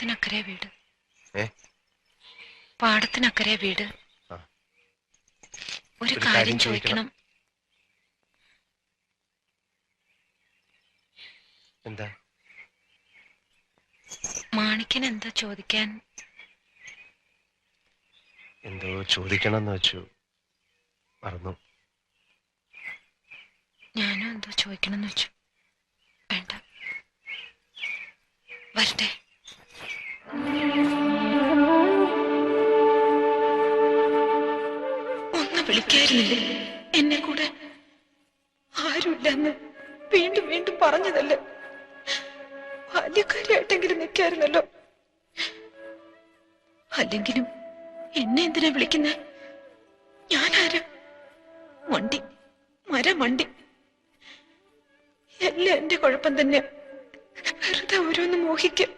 പാടത്തിനക്കരെ വീട്. ഏ? പാടത്തിനക്കരെ വീട്. ഒരു കാര്യം ചോദിക്കണം. എന്താ? മാണിക്കൻ എന്താ ചോദിക്കാൻ? എന്തോ ചോദിക്കണമെന്ന് വെച്ചു, മറന്നു. ഞാനും എന്തോ ചോദിക്കണമെന്ന് വെച്ചു. വേണ്ട, വരട്ടെ. ഒന്ന് വിളിക്കായിരുന്നില്ലേ എന്നെ കൂടെ? ആരുമില്ലെന്ന് വീണ്ടും വീണ്ടും പറഞ്ഞതല്ലേ? ബാല്യക്കാരിയായിട്ടെങ്കിലും നിൽക്കായിരുന്നല്ലോ. അല്ലെങ്കിലും എന്നെ എന്തിനാ വിളിക്കുന്നേ? ഞാനാര്? മണ്ടി, മരമണ്ടി. എല്ലാം എന്റെ കുഴപ്പം തന്നെ. വെറുതെ ഓരോന്ന് മോഹിക്കും.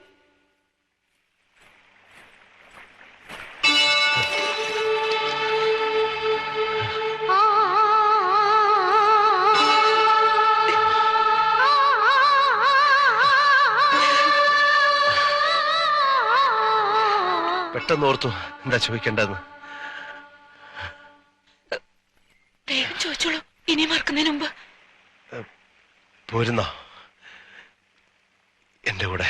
പെട്ടെന്ന് ഓർത്തു എന്താ ചോദിക്കേണ്ടതെന്ന്. വേഗം ചോദിച്ചോളൂ, ഇനി മറക്കുന്നതിന് മുമ്പ്. പോരുന്നോ എന്റെ കൂടെ?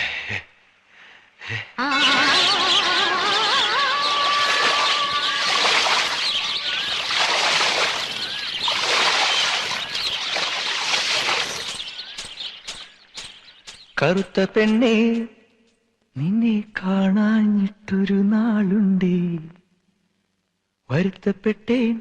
കറുത്ത പെണ്ണേ, നിന്നെ കാണാഞ്ഞിട്ടൊരു നാളുണ്ടേ, വരുത്തപ്പെട്ടേൻ.